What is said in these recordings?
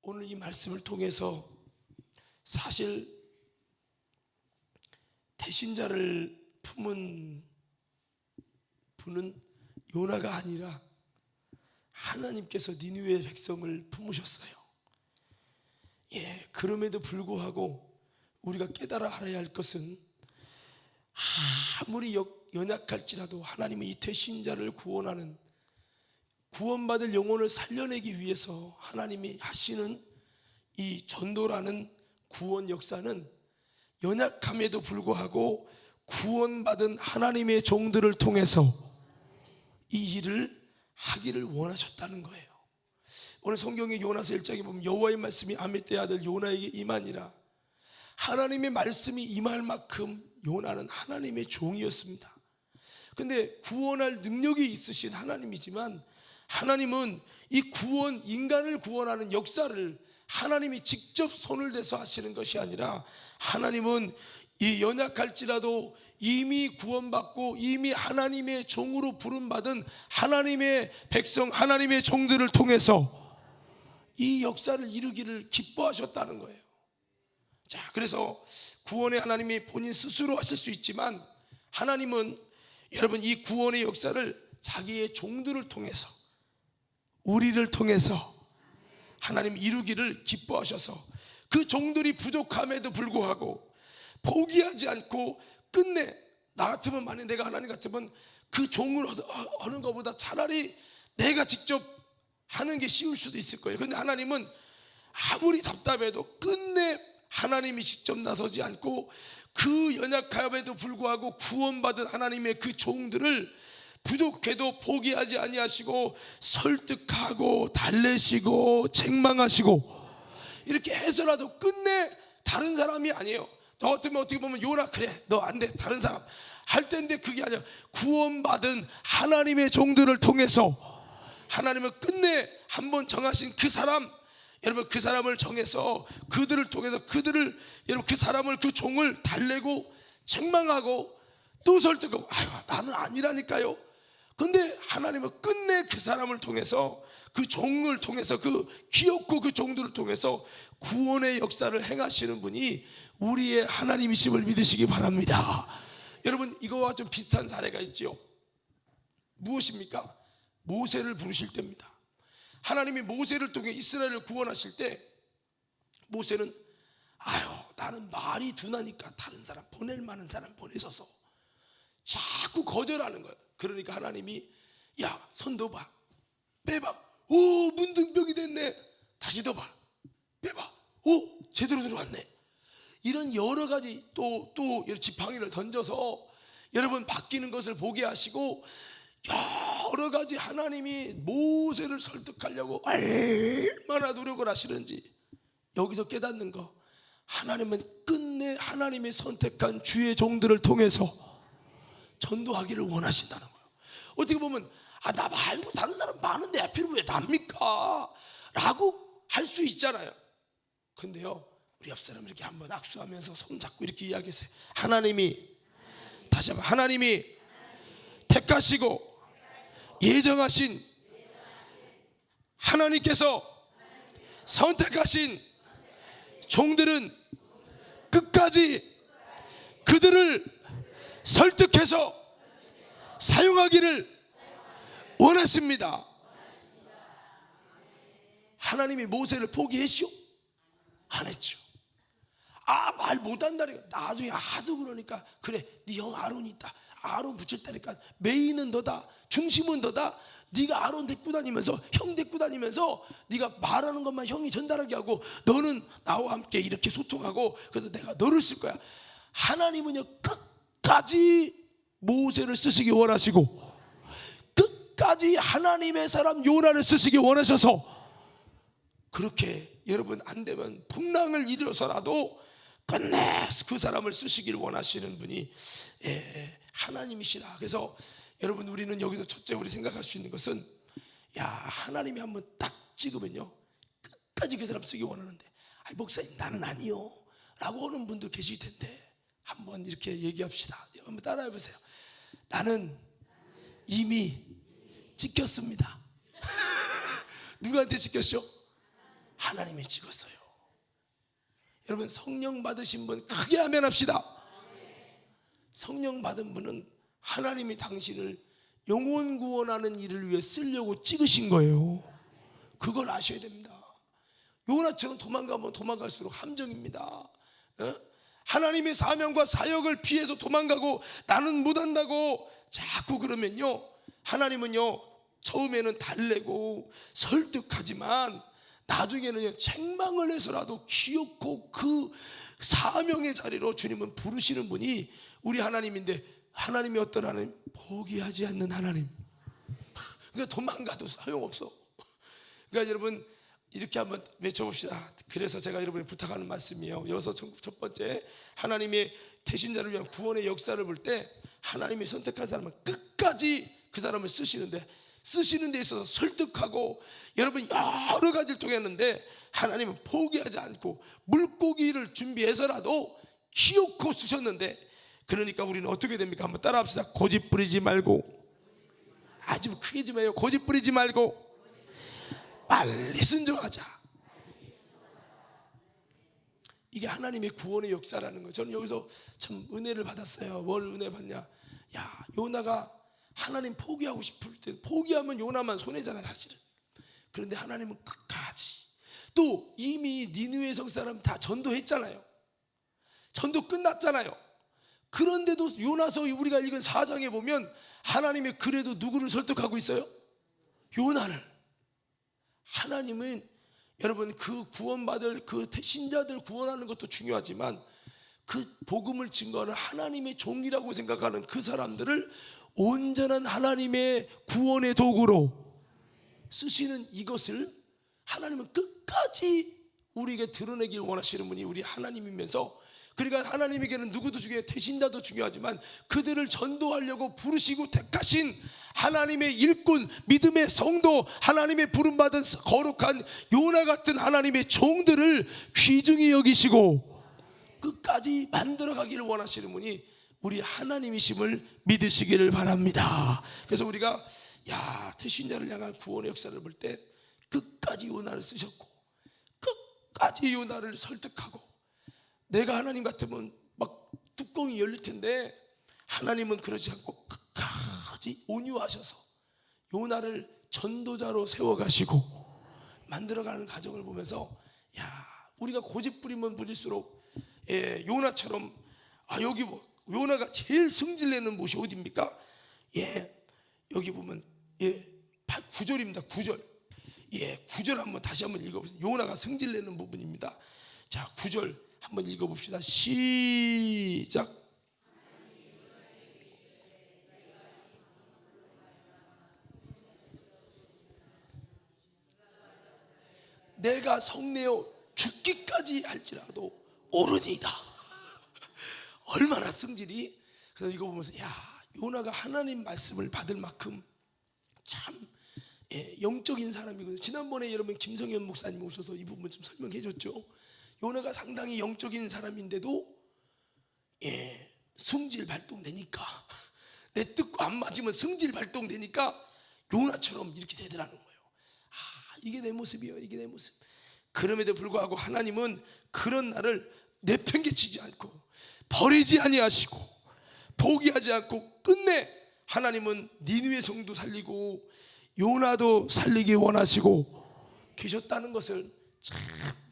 오늘 이 말씀을 통해서 사실 대신자를 품은 분은 요나가 아니라 하나님께서 니느웨 백성을 품으셨어요. 그럼에도 불구하고 우리가 깨달아 알아야 할 것은 아무리 연약할지라도 하나님은 이 대신자를 구원받을 영혼을 살려내기 위해서 하나님이 하시는 이 전도라는 구원 역사는 연약함에도 불구하고 구원받은 하나님의 종들을 통해서 이 일을 하기를 원하셨다는 거예요. 오늘 성경의 요나서 1장에 보면 여호와의 말씀이 아미떼의 아들 요나에게 임하니라. 하나님의 말씀이 임할 만큼 요나는 하나님의 종이었습니다. 근데 구원할 능력이 있으신 하나님이지만 하나님은 이 구원, 인간을 구원하는 역사를 하나님이 직접 손을 대서 하시는 것이 아니라 하나님은 이 연약할지라도 이미 구원받고 이미 하나님의 종으로 부름받은 하나님의 백성, 하나님의 종들을 통해서 이 역사를 이루기를 기뻐하셨다는 거예요. 자, 그래서 구원의 하나님이 본인 스스로 하실 수 있지만 하나님은 여러분 이 구원의 역사를 자기의 종들을 통해서, 우리를 통해서 하나님 이루기를 기뻐하셔서 그 종들이 부족함에도 불구하고 포기하지 않고 끝내, 나 같으면, 만약 내가 하나님 같으면 그 종을 하는 것보다 차라리 내가 직접 하는 게 쉬울 수도 있을 거예요. 그런데 하나님은 아무리 답답해도 끝내 하나님이 직접 나서지 않고 그 연약함에도 불구하고 구원받은 하나님의 그 종들을 부족해도 포기하지 아니하시고 설득하고 달래시고 책망하시고 이렇게 해서라도 끝내 다른 사람이 아니에요. 너 같으면 어떻게 보면 요나, 그래 너 안 돼, 다른 사람 할 텐데 그게 아니라 구원받은 하나님의 종들을 통해서 하나님은 끝내 한번 정하신 그 사람, 여러분 그 사람을 정해서 그들을 통해서 여러분 그 사람을, 그 종을 달래고 책망하고 또 설득하고, 아유 나는 아니라니까요. 근데 하나님은 끝내 그 사람을 통해서, 그 종을 통해서, 그 귀엽고 그 종들을 통해서 구원의 역사를 행하시는 분이 우리의 하나님이심을 믿으시기 바랍니다. 여러분 이거와 좀 비슷한 사례가 있지요. 무엇입니까? 모세를 부르실 때입니다. 하나님이 모세를 통해 이스라엘을 구원하실 때 모세는 나는 말이 둔하니까 다른 사람, 보낼 만한 사람 보내셔서 자꾸 거절하는 거예요. 그러니까 하나님이 야, 손 넣어봐, 빼봐, 오 문둥병이 됐네, 다시 넣어봐, 빼봐, 오 제대로 들어왔네. 이런 여러 가지 또 지팡이를 던져서 여러분 바뀌는 것을 보게 하시고 여러 가지 하나님이 모세를 설득하려고 얼마나 노력을 하시는지 여기서 깨닫는 거, 하나님은 끝내 하나님이 선택한 주의 종들을 통해서 전도하기를 원하신다는 거예요. 어떻게 보면 나 말고 다른 사람 많은데 하필 왜 납니까? 라고 할 수 있잖아요. 근데요, 우리 옆 사람 이렇게 한번 악수하면서 손잡고 이렇게 이야기하세요. 하나님이, 다시 한번, 하나님이 택하시고 예정하신, 하나님께서 선택하신 종들은 끝까지 그들을 설득해서 사용하기를 원하십니다. 하나님이 모세를 포기했죠? 안 했죠. 말 못한다니까. 나중에 하도 그러니까 그래, 네 형 아론이 있다, 아론 붙일 테니까 메인은 너다, 중심은 너다. 네가 아론 데리고 다니면서, 형 데리고 다니면서 네가 말하는 것만 형이 전달하게 하고 너는 나와 함께 이렇게 소통하고, 그래서 내가 너를 쓸 거야. 하나님은요 끝까지 모세를 쓰시기 원하시고 끝까지 하나님의 사람 요나를 쓰시기 원하셔서, 그렇게 여러분 안 되면 풍랑을 일어서라도 끝내 그 사람을 쓰시길 원하시는 분이 하나님이시라. 그래서 여러분 우리는 여기서 첫째 우리 생각할 수 있는 것은, 야, 하나님이 한번 딱 찍으면요 끝까지 그 사람 쓰기 원하는데, 목사님 나는 아니요 라고 하는 분도 계실 텐데 한번 이렇게 얘기합시다. 한번 따라해 보세요. 나는 이미 찍혔습니다. 누구한테 찍혔죠? 하나님이 찍었어요. 여러분, 성령 받으신 분 크게 아멘합시다. 성령 받은 분은 하나님이 당신을 영혼 구원하는 일을 위해 쓰려고 찍으신 거예요. 그걸 아셔야 됩니다. 요나처럼 도망가면 도망갈수록 함정입니다. 하나님의 사명과 사역을 피해서 도망가고 나는 못한다고 자꾸 그러면요, 하나님은요 처음에는 달래고 설득하지만 나중에는 책망을 해서라도 기어코 그 사명의 자리로 주님은 부르시는 분이 우리 하나님인데, 하나님이 어떤 하나님? 포기하지 않는 하나님. 그러니까 도망가도 소용없어. 그러니까 여러분, 이렇게 한번 외쳐봅시다. 그래서 제가 여러분이 부탁하는 말씀이에요. 여기서 첫 번째, 하나님의 대신자를 위한 구원의 역사를 볼 때 하나님이 선택한 사람은 끝까지 그 사람을 쓰시는데, 쓰시는 데 있어서 설득하고 여러분 여러 가지를 통했는데 하나님은 포기하지 않고 물고기를 준비해서라도 기어코 쓰셨는데, 그러니까 우리는 어떻게 됩니까? 한번 따라합시다. 고집 부리지 말고, 아주 크게 좀 해요. 고집 부리지 말고 빨리 순종하자. 이게 하나님의 구원의 역사라는 거예요. 저는 여기서 참 은혜를 받았어요. 뭘 은혜 받냐? 야, 요나가 하나님 포기하고 싶을 때 포기하면 요나만 손해잖아요, 사실은. 그런데 하나님은 끝까지, 또 이미 니느웨 성 사람 다 전도했잖아요. 전도 끝났잖아요. 그런데도 요나서 우리가 읽은 4장에 보면 하나님이 그래도 누구를 설득하고 있어요? 요나를. 하나님은 여러분, 그 구원받을 그 신자들 구원하는 것도 중요하지만 그 복음을 증거하는 하나님의 종이라고 생각하는 그 사람들을 온전한 하나님의 구원의 도구로 쓰시는 이것을 하나님은 끝까지 우리에게 드러내길 원하시는 분이 우리 하나님이면서, 그러니까 하나님에게는 누구도 중요해, 대신자도 중요하지만 그들을 전도하려고 부르시고 택하신 하나님의 일꾼, 믿음의 성도, 하나님의 부름받은 거룩한 요나 같은 하나님의 종들을 귀중히 여기시고 끝까지 만들어가기를 원하시는 분이 우리 하나님이심을 믿으시기를 바랍니다. 그래서 우리가 대신자를 향한 구원의 역사를 볼 때 끝까지 요나를 쓰셨고 끝까지 요나를 설득하고, 내가 하나님 같으면 막 뚜껑이 열릴 텐데 하나님은 그러지 않고 끝까지 온유하셔서 요나를 전도자로 세워가시고 만들어가는 과정을 보면서, 우리가 고집 부리면 부릴수록 요나처럼, 여기 요나가 제일 승질내는 곳이 어디입니까? 여기 보면 9절입니다. 9절. 9절 한번 다시 한번 읽어보세요. 요나가 승질내는 부분입니다. 자, 9절 한번 읽어봅시다. 시작. 내가 성내어 죽기까지 할지라도 오르니이다. 얼마나 성질이. 그래서 이거 보면서 요나가 하나님 말씀을 받을 만큼 참 영적인 사람이거든요. 지난번에 여러분 김성현 목사님 오셔서 이 부분 좀 설명해 줬죠. 요나가 상당히 영적인 사람인데도 성질 발동되니까, 내 뜻과 안 맞으면 성질 발동되니까 요나처럼 이렇게 되더라는 거예요. 이게 내 모습이에요. 이게 내 모습. 그럼에도 불구하고 하나님은 그런 나를 내팽개치지 않고 버리지 아니하시고 포기하지 않고 끝내 하나님은 니느웨 성도 살리고 요나도 살리기 원하시고 계셨다는 것을 참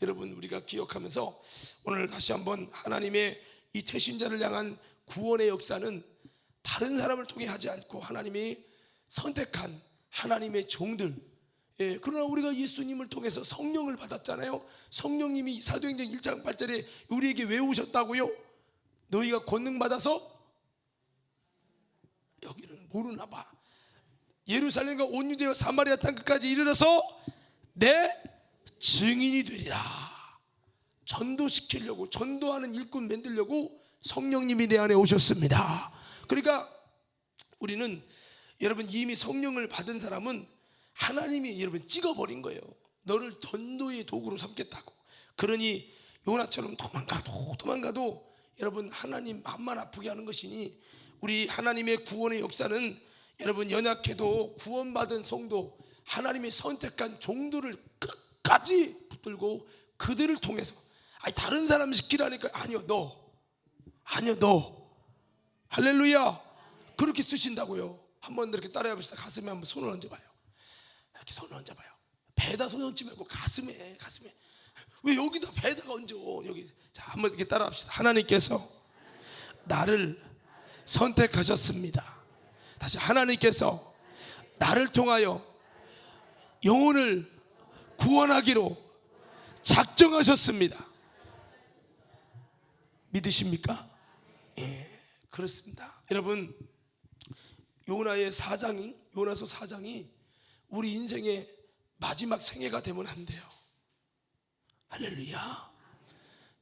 여러분 우리가 기억하면서, 오늘 다시 한번 하나님의 이 태신자를 향한 구원의 역사는 다른 사람을 통해 하지 않고 하나님이 선택한 하나님의 종들. 그러나 우리가 예수님을 통해서 성령을 받았잖아요. 성령님이 사도행전 1장 8절에 우리에게 왜 오셨다고요? 너희가 권능 받아서, 여기는 모르나 봐, 예루살렘과 온 유대와 사마리아 땅 끝까지 이르러서 내 증인이 되리라. 전도시키려고, 전도하는 일꾼 만들려고 성령님이 내 안에 오셨습니다. 그러니까 우리는 여러분 이미 성령을 받은 사람은 하나님이 여러분 찍어버린 거예요. 너를 전도의 도구로 삼겠다고. 그러니 요나처럼 도망가도 여러분 하나님 마음만 아프게 하는 것이니, 우리 하나님의 구원의 역사는 여러분 연약해도 구원받은 성도, 하나님이 선택한 종들을 끝까지 붙들고 그들을 통해서, 아니 다른 사람 시키라니까, 아니요 너 할렐루야, 그렇게 쓰신다고요. 한번 이렇게 따라해 봅시다. 가슴에 한번 손을 얹어봐요. 이렇게 손을 얹어봐요. 배에다 손 얹지 말고 가슴에. 왜 여기다 배에다가 얹어? 여기. 자, 한번 이렇게 따라합시다. 하나님께서 나를 선택하셨습니다. 다시, 하나님께서 나를 통하여 영혼을 구원하기로 작정하셨습니다. 믿으십니까? 예, 그렇습니다. 여러분, 요나서 4장이 우리 인생의 마지막 생애가 되면 안 돼요. 할렐루야.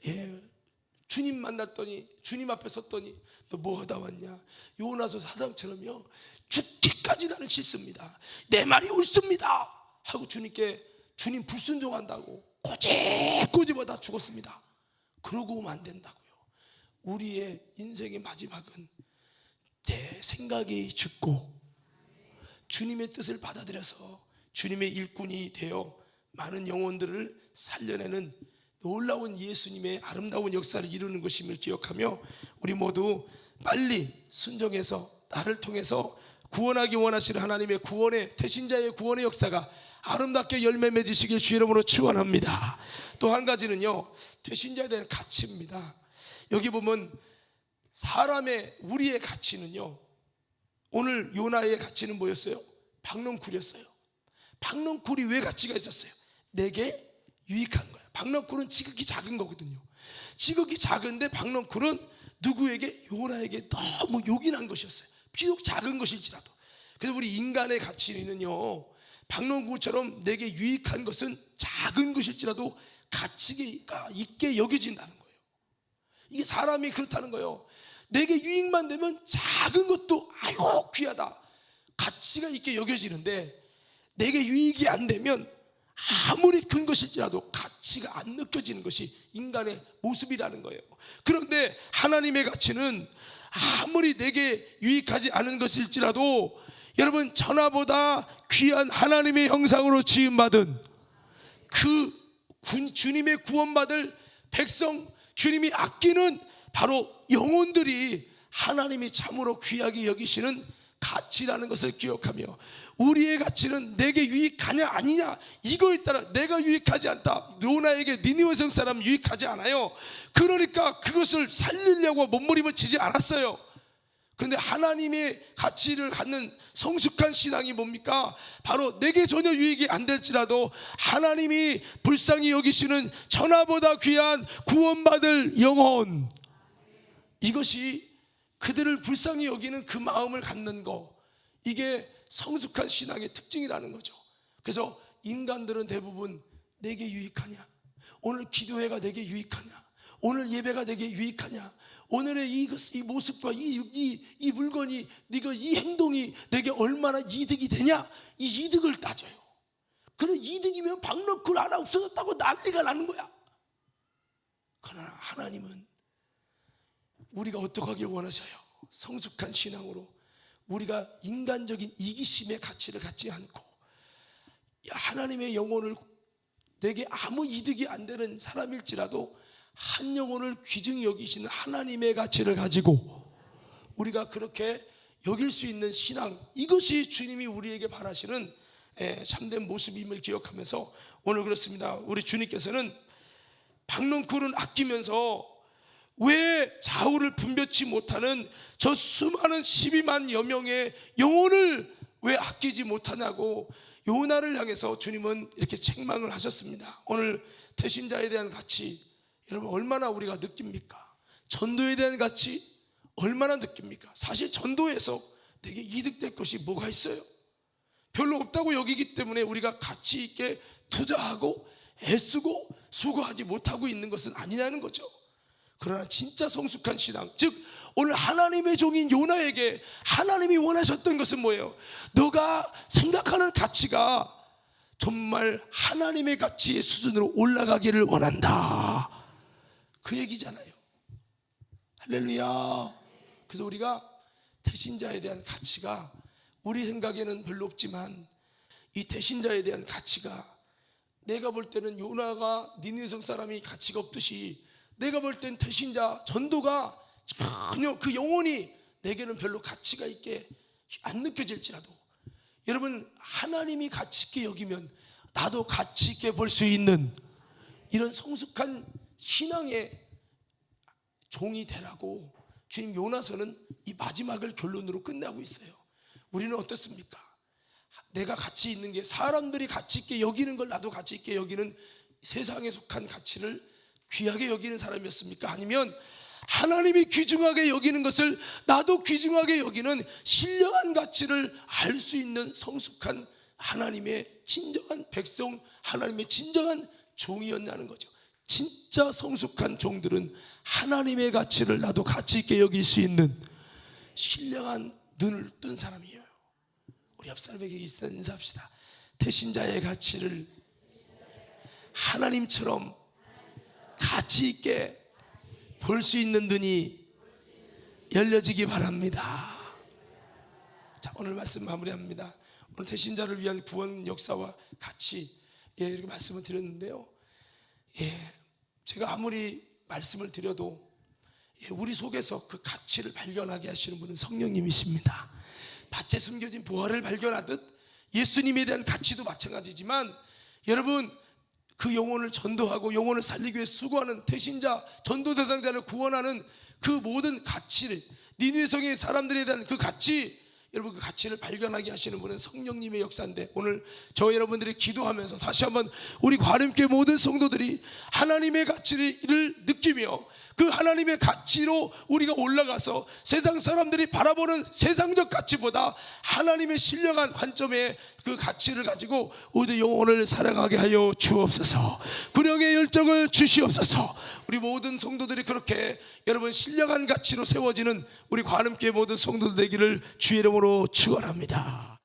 예, 주님 만났더니, 주님 앞에 섰더니 너 뭐 하다 왔냐? 요나서 4장처럼요, 죽기까지 나는 싫습니다, 내 말이 옳습니다 하고 주님께, 주님 불순종한다고 꼬집어다 죽었습니다. 그러고 오면 안 된다고요. 우리의 인생의 마지막은 내 생각이 죽고 주님의 뜻을 받아들여서 주님의 일꾼이 되어 많은 영혼들을 살려내는 놀라운 예수님의 아름다운 역사를 이루는 것임을 기억하며, 우리 모두 빨리 순종해서 나를 통해서 구원하기 원하시는 하나님의 구원의, 대신자의 구원의 역사가 아름답게 열매 맺으시길 주 이름으로 축원합니다. 또 한 가지는요, 대신자에 대한 가치입니다. 여기 보면 우리의 가치는요, 오늘 요나의 가치는 뭐였어요? 박넝쿨이었어요. 박넝쿨이 왜 가치가 있었어요? 내게 유익한 거예요. 박넝쿨은 지극히 작은 거거든요. 지극히 작은데 박넝쿨은 누구에게? 요나에게 너무 요긴한 것이었어요. 비록 작은 것일지라도. 그래서 우리 인간의 가치는요, 박농구처럼 내게 유익한 것은 작은 것일지라도 가치가 있게 여겨진다는 거예요. 이게 사람이 그렇다는 거예요. 내게 유익만 되면 작은 것도 아이고 귀하다, 가치가 있게 여겨지는데, 내게 유익이 안 되면 아무리 큰 것일지라도 가치가 안 느껴지는 것이 인간의 모습이라는 거예요. 그런데 하나님의 가치는 아무리 내게 유익하지 않은 것일지라도, 여러분, 전하보다 귀한 하나님의 형상으로 지음받은 주님의 구원받을 백성, 주님이 아끼는 바로 영혼들이 하나님이 참으로 귀하게 여기시는 가치라는 것을 기억하며, 우리의 가치는 내게 유익하냐 아니냐 이거에 따라 내가 유익하지 않다. 요나에게 니느웨 성 사람 유익하지 않아요. 그러니까 그것을 살리려고 몸부림을 치지 않았어요. 그런데 하나님의 가치를 갖는 성숙한 신앙이 뭡니까? 바로 내게 전혀 유익이 안 될지라도 하나님이 불쌍히 여기시는 천하보다 귀한 구원받을 영혼, 이것이 그들을 불쌍히 여기는 그 마음을 갖는 거, 이게 성숙한 신앙의 특징이라는 거죠. 그래서 인간들은 대부분 내게 유익하냐, 오늘 기도회가 내게 유익하냐, 오늘 예배가 내게 유익하냐, 오늘의 이 모습과 이 물건이, 네가 이 행동이 내게 얼마나 이득이 되냐, 이 이득을 따져요. 그런 이득이면 박너클 하나 없어졌다고 난리가 나는 거야. 그러나 하나님은 우리가 어떻게 하길 원하셔요? 성숙한 신앙으로 우리가 인간적인 이기심의 가치를 갖지 않고, 하나님의 영혼을, 내게 아무 이득이 안 되는 사람일지라도 한 영혼을 귀중히 여기시는 하나님의 가치를 가지고 우리가 그렇게 여길 수 있는 신앙, 이것이 주님이 우리에게 바라시는 참된 모습임을 기억하면서, 오늘 그렇습니다. 우리 주님께서는 박농쿨은 아끼면서 왜 좌우를 분별치 못하는 저 수많은 12만여 명의 영혼을 왜 아끼지 못하냐고 요나를 향해서 주님은 이렇게 책망을 하셨습니다. 오늘 대신자에 대한 가치, 여러분 얼마나 우리가 느낍니까? 전도에 대한 가치 얼마나 느낍니까? 사실 전도에서 내게 이득될 것이 뭐가 있어요? 별로 없다고 여기기 때문에 우리가 가치 있게 투자하고 애쓰고 수고하지 못하고 있는 것은 아니냐는 거죠. 그러나 진짜 성숙한 신앙, 즉 오늘 하나님의 종인 요나에게 하나님이 원하셨던 것은 뭐예요? 너가 생각하는 가치가 정말 하나님의 가치의 수준으로 올라가기를 원한다, 그 얘기잖아요. 할렐루야. 그래서 우리가 대신자에 대한 가치가 우리 생각에는 별로 없지만, 이 대신자에 대한 가치가 내가 볼 때는 요나가 니느웨성 사람이 가치가 없듯이 내가 볼 땐 대신자 전도가 전혀 그 영혼이 내게는 별로 가치가 있게 안 느껴질지라도 여러분 하나님이 가치 있게 여기면 나도 가치 있게 볼 수 있는 이런 성숙한 신앙의 종이 되라고 주님 요나서는 이 마지막을 결론으로 끝내고 있어요. 우리는 어떻습니까? 내가 가치 있는 게 사람들이 가치 있게 여기는 걸 나도 가치 있게 여기는 세상에 속한 가치를 귀하게 여기는 사람이었습니까? 아니면 하나님이 귀중하게 여기는 것을 나도 귀중하게 여기는 신령한 가치를 알 수 있는 성숙한 하나님의 진정한 백성, 하나님의 진정한 종이었냐는 거죠. 진짜 성숙한 종들은 하나님의 가치를 나도 가치 있게 여길 수 있는 신령한 눈을 뜬 사람이에요. 우리 옆 사람에게 인사합시다. 대신자의 가치를 하나님처럼 가치 있게 볼 수 있는 눈이 열려지기 바랍니다. 자, 오늘 말씀 마무리합니다. 오늘 대신자를 위한 구원 역사와 가치 이렇게 말씀을 드렸는데요. 제가 아무리 말씀을 드려도 우리 속에서 그 가치를 발견하게 하시는 분은 성령님이십니다. 밭에 숨겨진 보화를 발견하듯 예수님에 대한 가치도 마찬가지지만 여러분 그 영혼을 전도하고 영혼을 살리기 위해 수고하는 대신자, 전도 대상자를 구원하는 그 모든 가치를 니느웨성의 사람들에 대한 그 가치, 여러분 그 가치를 발견하게 하시는 분은 성령님의 역사인데 오늘 저 여러분들이 기도하면서 다시 한번 우리 관음교회 모든 성도들이 하나님의 가치를 느끼며 그 하나님의 가치로 우리가 올라가서 세상 사람들이 바라보는 세상적 가치보다 하나님의 신령한 관점의 그 가치를 가지고 우리 영혼을 사랑하게 하여 주옵소서. 구령의 열정을 주시옵소서. 우리 모든 성도들이 그렇게 여러분 신령한 가치로 세워지는 우리 관음교회 모든 성도들 되기를 주의 이름으로 축원합니다.